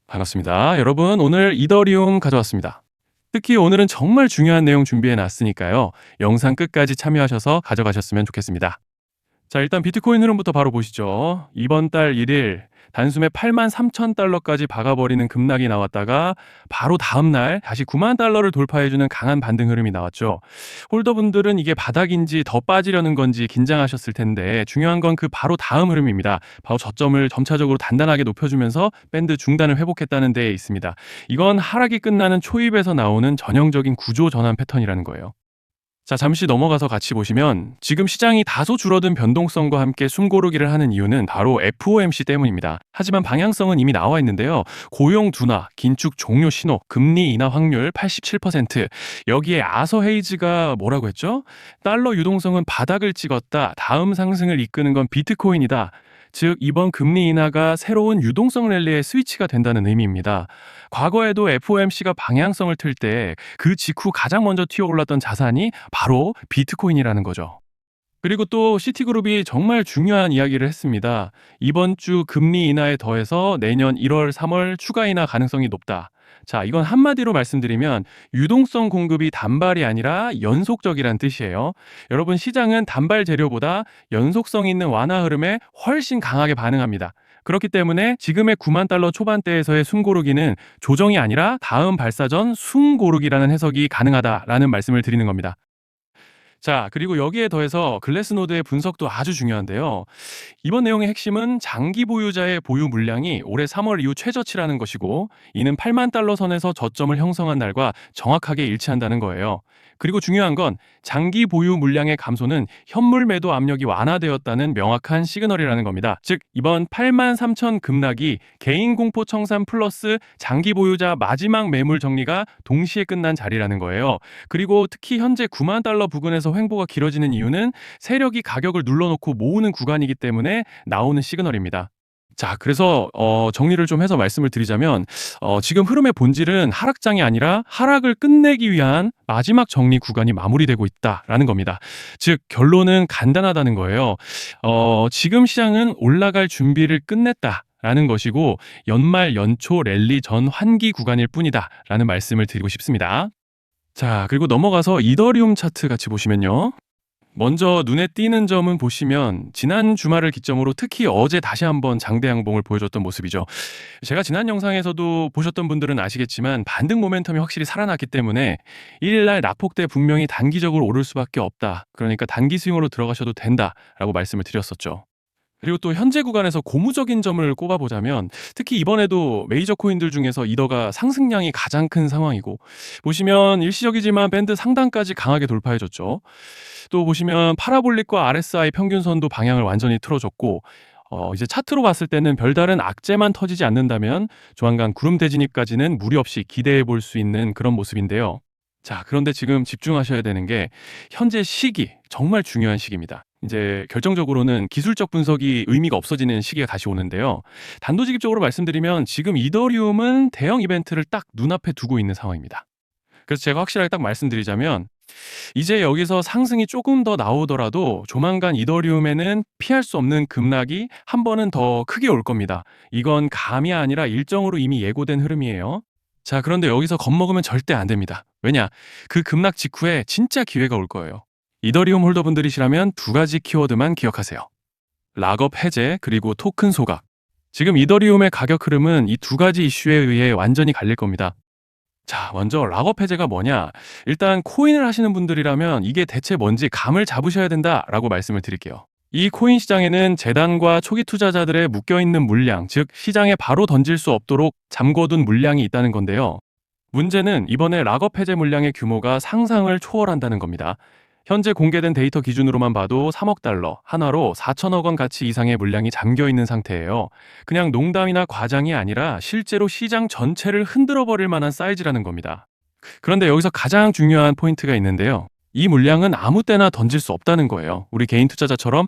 반갑습니다. 여러분, 오늘 이더리움 가져왔습니다. 특히 오늘은 정말 중요한 내용 준비해 놨으니까요. 영상 끝까지 참여하셔서 가져가셨으면 좋겠습니다. 자, 일단 비트코인 흐름부터 바로 보시죠. 이번 달 1일 단숨에 8만 3천 달러까지 박아버리는 급락이 나왔다가 바로 다음 날 다시 9만 달러를 돌파해주는 강한 반등 흐름이 나왔죠. 홀더분들은 이게 바닥인지 더 빠지려는 건지 긴장하셨을 텐데 중요한 건 그 바로 다음 흐름입니다. 바로 저점을 점차적으로 단단하게 높여주면서 밴드 중단을 회복했다는 데에 있습니다. 이건 하락이 끝나는 초입에서 나오는 전형적인 구조 전환 패턴이라는 거예요. 자, 잠시 넘어가서 같이 보시면 지금 시장이 다소 줄어든 변동성과 함께 숨고르기를 하는 이유는 바로 FOMC 때문입니다. 하지만 방향성은 이미 나와 있는데요. 고용 둔화, 긴축 종료 신호, 금리 인하 확률 87%. 여기에 아서 헤이즈가 뭐라고 했죠? 달러 유동성은 바닥을 찍었다. 다음 상승을 이끄는 건 비트코인이다. 즉 이번 금리 인하가 새로운 유동성 랠리의 스위치가 된다는 의미입니다. 과거에도 FOMC가 방향성을 틀 때 그 직후 가장 먼저 튀어올랐던 자산이 바로 비트코인이라는 거죠. 그리고 또 시티그룹이 정말 중요한 이야기를 했습니다. 이번 주 금리 인하에 더해서 내년 1월, 3월 추가 인하 가능성이 높다. 자, 이건 한마디로 말씀드리면 유동성 공급이 단발이 아니라 연속적이란 뜻이에요. 여러분, 시장은 단발 재료보다 연속성 있는 완화 흐름에 훨씬 강하게 반응합니다. 그렇기 때문에 지금의 9만 달러 초반대에서의 숨고르기는 조정이 아니라 다음 발사 전 숨고르기라는 해석이 가능하다라는 말씀을 드리는 겁니다. 자, 그리고 여기에 더해서 글래스노드의 분석도 아주 중요한데요. 이번 내용의 핵심은 장기 보유자의 보유 물량이 올해 3월 이후 최저치라는 것이고, 이는 8만 달러 선에서 저점을 형성한 날과 정확하게 일치한다는 거예요. 그리고 중요한 건 장기 보유 물량의 감소는 현물 매도 압력이 완화되었다는 명확한 시그널이라는 겁니다. 즉, 이번 8만 3천 급락이 개인 공포 청산 플러스 장기 보유자 마지막 매물 정리가 동시에 끝난 자리라는 거예요. 그리고 특히 현재 9만 달러 부근에서 횡보가 길어지는 이유는 세력이 가격을 눌러놓고 모으는 구간이기 때문에 나오는 시그널입니다. 자, 그래서 정리를 좀 해서 말씀을 드리자면 지금 흐름의 본질은 하락장이 아니라 하락을 끝내기 위한 마지막 정리 구간이 마무리되고 있다라는 겁니다. 즉 결론은 간단하다는 거예요. 지금 시장은 올라갈 준비를 끝냈다라는 것이고 연말 연초 랠리 전 환기 구간일 뿐이다라는 말씀을 드리고 싶습니다. 자, 그리고 넘어가서 이더리움 차트 같이 보시면요. 먼저 눈에 띄는 점은 보시면 지난 주말을 기점으로 특히 어제 다시 한번 장대 양봉을 보여줬던 모습이죠. 제가 지난 영상에서도 보셨던 분들은 아시겠지만 반등 모멘텀이 확실히 살아났기 때문에 1일날 낙폭 때 분명히 단기적으로 오를 수밖에 없다. 그러니까 단기 스윙으로 들어가셔도 된다라고 말씀을 드렸었죠. 그리고 또 현재 구간에서 고무적인 점을 꼽아보자면 특히 이번에도 메이저 코인들 중에서 이더가 상승량이 가장 큰 상황이고 보시면 일시적이지만 밴드 상단까지 강하게 돌파해줬죠. 또 보시면 파라볼릭과 RSI 평균선도 방향을 완전히 틀어줬고 이제 차트로 봤을 때는 별다른 악재만 터지지 않는다면 조만간 구름 대진입까지는 무리 없이 기대해 볼 수 있는 그런 모습인데요. 자, 그런데 지금 집중하셔야 되는 게 현재 시기, 정말 중요한 시기입니다. 이제 결정적으로는 기술적 분석이 의미가 없어지는 시기가 다시 오는데요. 단도직입적으로 말씀드리면 지금 이더리움은 대형 이벤트를 딱 눈앞에 두고 있는 상황입니다. 그래서 제가 확실하게 딱 말씀드리자면 이제 여기서 상승이 조금 더 나오더라도 조만간 이더리움에는 피할 수 없는 급락이 한 번은 더 크게 올 겁니다. 이건 감이 아니라 일정으로 이미 예고된 흐름이에요. 자, 그런데 여기서 겁먹으면 절대 안 됩니다. 왜냐? 그 급락 직후에 진짜 기회가 올 거예요. 이더리움 홀더분들이시라면 두 가지 키워드만 기억하세요. 락업 해제 그리고 토큰 소각. 지금 이더리움의 가격 흐름은 이 두 가지 이슈에 의해 완전히 갈릴 겁니다. 자, 먼저 락업 해제가 뭐냐? 일단 코인을 하시는 분들이라면 이게 대체 뭔지 감을 잡으셔야 된다라고 말씀을 드릴게요. 이 코인 시장에는 재단과 초기 투자자들의 묶여있는 물량, 즉 시장에 바로 던질 수 없도록 잠궈둔 물량이 있다는 건데요. 문제는 이번에 락업 해제 물량의 규모가 상상을 초월한다는 겁니다. 현재 공개된 데이터 기준으로만 봐도 3억 달러, 한화로 4천억 원 가치 이상의 물량이 잠겨 있는 상태예요. 그냥 농담이나 과장이 아니라 실제로 시장 전체를 흔들어 버릴 만한 사이즈라는 겁니다. 그런데 여기서 가장 중요한 포인트가 있는데요. 이 물량은 아무 때나 던질 수 없다는 거예요. 우리 개인 투자자처럼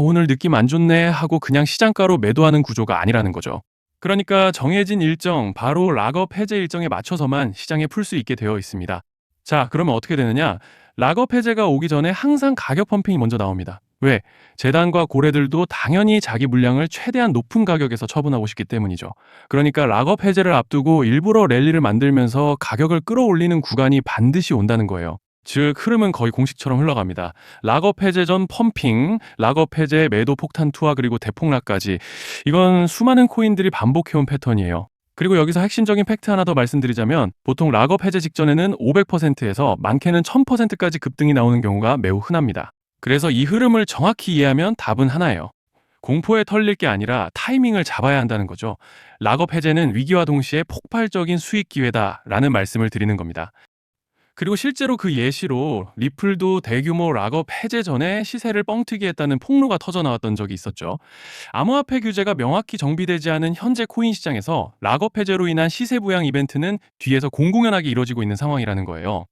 오늘 느낌 안 좋네 하고 그냥 시장가로 매도하는 구조가 아니라는 거죠. 그러니까 정해진 일정, 바로 락업 해제 일정에 맞춰서만 시장에 풀 수 있게 되어 있습니다. 자, 그러면 어떻게 되느냐? 락업 해제가 오기 전에 항상 가격 펌핑이 먼저 나옵니다. 왜? 재단과 고래들도 당연히 자기 물량을 최대한 높은 가격에서 처분하고 싶기 때문이죠. 그러니까 락업 해제를 앞두고 일부러 랠리를 만들면서 가격을 끌어올리는 구간이 반드시 온다는 거예요. 즉 흐름은 거의 공식처럼 흘러갑니다. 락업 해제 전 펌핑, 락업 해제 매도 폭탄 투하 그리고 대폭락까지 이건 수많은 코인들이 반복해온 패턴이에요. 그리고 여기서 핵심적인 팩트 하나 더 말씀드리자면 보통 락업 해제 직전에는 500%에서 많게는 1000%까지 급등이 나오는 경우가 매우 흔합니다. 그래서 이 흐름을 정확히 이해하면 답은 하나예요. 공포에 털릴 게 아니라 타이밍을 잡아야 한다는 거죠. 락업 해제는 위기와 동시에 폭발적인 수익 기회다라는 말씀을 드리는 겁니다. 그리고 실제로 그 예시로 리플도 대규모 락업 해제 전에 시세를 뻥튀기 했다는 폭로가 터져 나왔던 적이 있었죠. 암호화폐 규제가 명확히 정비되지 않은 현재 코인 시장에서 락업 해제로 인한 시세 부양 이벤트는 뒤에서 공공연하게 이뤄지고 있는 상황이라는 거예요.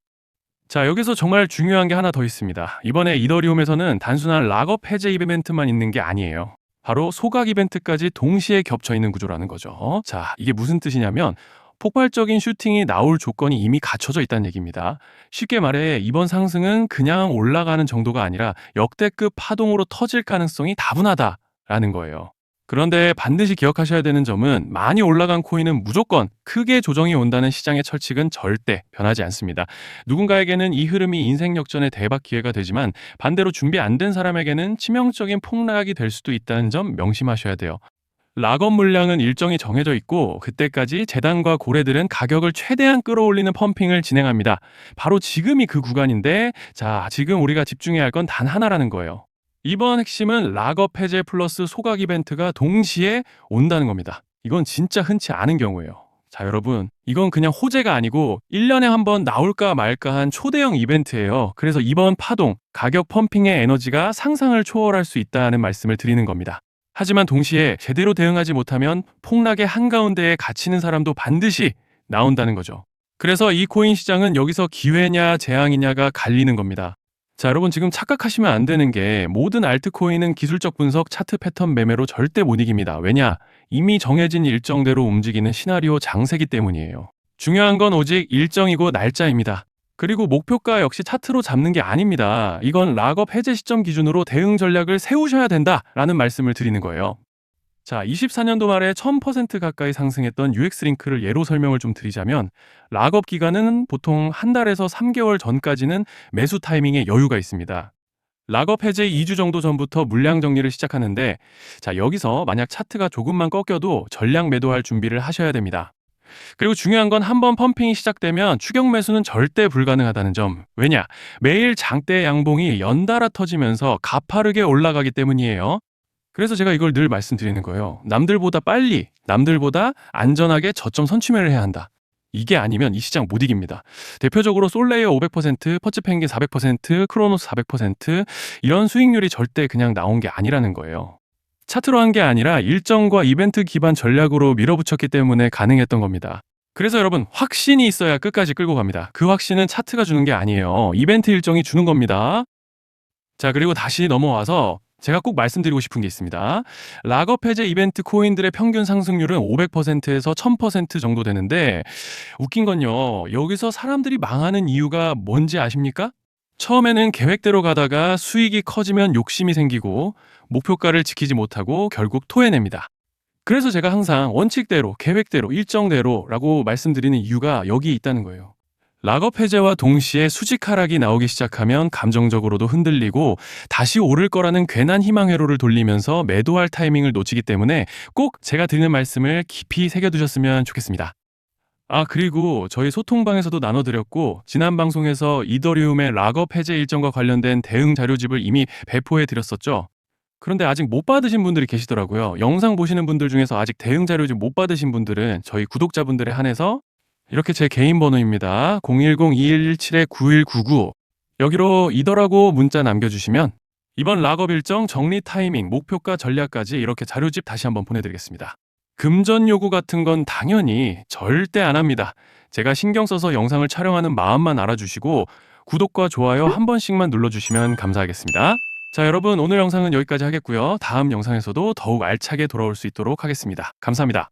자, 여기서 정말 중요한 게 하나 더 있습니다. 이번에 이더리움에서는 단순한 락업 해제 이벤트만 있는 게 아니에요. 바로 소각 이벤트까지 동시에 겹쳐 있는 구조라는 거죠. 자, 이게 무슨 뜻이냐면 폭발적인 슈팅이 나올 조건이 이미 갖춰져 있다는 얘기입니다. 쉽게 말해 이번 상승은 그냥 올라가는 정도가 아니라 역대급 파동으로 터질 가능성이 다분하다라는 거예요. 그런데 반드시 기억하셔야 되는 점은 많이 올라간 코인은 무조건 크게 조정이 온다는 시장의 철칙은 절대 변하지 않습니다. 누군가에게는 이 흐름이 인생 역전의 대박 기회가 되지만 반대로 준비 안 된 사람에게는 치명적인 폭락이 될 수도 있다는 점 명심하셔야 돼요. 락업 물량은 일정이 정해져 있고 그때까지 재단과 고래들은 가격을 최대한 끌어올리는 펌핑을 진행합니다. 바로 지금이 그 구간인데 자, 지금 우리가 집중해야 할 건 단 하나라는 거예요. 이번 핵심은 락업 해제 플러스 소각 이벤트가 동시에 온다는 겁니다. 이건 진짜 흔치 않은 경우예요. 자, 여러분, 이건 그냥 호재가 아니고 1년에 한 번 나올까 말까 한 초대형 이벤트예요. 그래서 이번 파동, 가격 펌핑의 에너지가 상상을 초월할 수 있다는 말씀을 드리는 겁니다. 하지만 동시에 제대로 대응하지 못하면 폭락의 한가운데에 갇히는 사람도 반드시 나온다는 거죠. 그래서 이 코인 시장은 여기서 기회냐 재앙이냐가 갈리는 겁니다. 자, 여러분 지금 착각하시면 안 되는 게 모든 알트코인은 기술적 분석, 차트 패턴 매매로 절대 못 이깁니다. 왜냐? 이미 정해진 일정대로 움직이는 시나리오 장세기 때문이에요. 중요한 건 오직 일정이고 날짜입니다. 그리고 목표가 역시 차트로 잡는 게 아닙니다. 이건 락업 해제 시점 기준으로 대응 전략을 세우셔야 된다라는 말씀을 드리는 거예요. 자, 24년도 말에 1000% 가까이 상승했던 UX링크를 예로 설명을 좀 드리자면 락업 기간은 보통 한 달에서 3개월 전까지는 매수 타이밍에 여유가 있습니다. 락업 해제 2주 정도 전부터 물량 정리를 시작하는데 자, 여기서 만약 차트가 조금만 꺾여도 전량 매도할 준비를 하셔야 됩니다. 그리고 중요한 건 한 번 펌핑이 시작되면 추격 매수는 절대 불가능하다는 점. 왜냐? 매일 장대 양봉이 연달아 터지면서 가파르게 올라가기 때문이에요. 그래서 제가 이걸 늘 말씀드리는 거예요. 남들보다 빨리, 남들보다 안전하게 저점 선취매를 해야 한다. 이게 아니면 이 시장 못 이깁니다. 대표적으로 솔레이어 500%, 퍼츠펭귄 400%, 크로노스 400% 이런 수익률이 절대 그냥 나온 게 아니라는 거예요. 차트로 한 게 아니라 일정과 이벤트 기반 전략으로 밀어붙였기 때문에 가능했던 겁니다. 그래서 여러분 확신이 있어야 끝까지 끌고 갑니다. 그 확신은 차트가 주는 게 아니에요. 이벤트 일정이 주는 겁니다. 자, 그리고 다시 넘어와서 제가 꼭 말씀드리고 싶은 게 있습니다. 락업 해제 이벤트 코인들의 평균 상승률은 500%에서 1000% 정도 되는데 웃긴 건요. 여기서 사람들이 망하는 이유가 뭔지 아십니까? 처음에는 계획대로 가다가 수익이 커지면 욕심이 생기고 목표가를 지키지 못하고 결국 토해냅니다. 그래서 제가 항상 원칙대로, 계획대로, 일정대로라고 말씀드리는 이유가 여기 있다는 거예요. 락업 해제와 동시에 수직 하락이 나오기 시작하면 감정적으로도 흔들리고 다시 오를 거라는 괜한 희망 회로를 돌리면서 매도할 타이밍을 놓치기 때문에 꼭 제가 드리는 말씀을 깊이 새겨두셨으면 좋겠습니다. 아, 그리고 저희 소통방에서도 나눠드렸고 지난 방송에서 이더리움의 락업 해제 일정과 관련된 대응 자료집을 이미 배포해 드렸었죠. 그런데 아직 못 받으신 분들이 계시더라고요. 영상 보시는 분들 중에서 아직 대응 자료집 못 받으신 분들은 저희 구독자분들에 한해서 이렇게 제 개인 번호입니다. 010-2117-9199 여기로 이더라고 문자 남겨주시면 이번 락업 일정 정리 타이밍, 목표가 전략까지 이렇게 자료집 다시 한번 보내드리겠습니다. 금전 요구 같은 건 당연히 절대 안 합니다. 제가 신경 써서 영상을 촬영하는 마음만 알아주시고 구독과 좋아요 한 번씩만 눌러주시면 감사하겠습니다. 자, 여러분 오늘 영상은 여기까지 하겠고요. 다음 영상에서도 더욱 알차게 돌아올 수 있도록 하겠습니다. 감사합니다.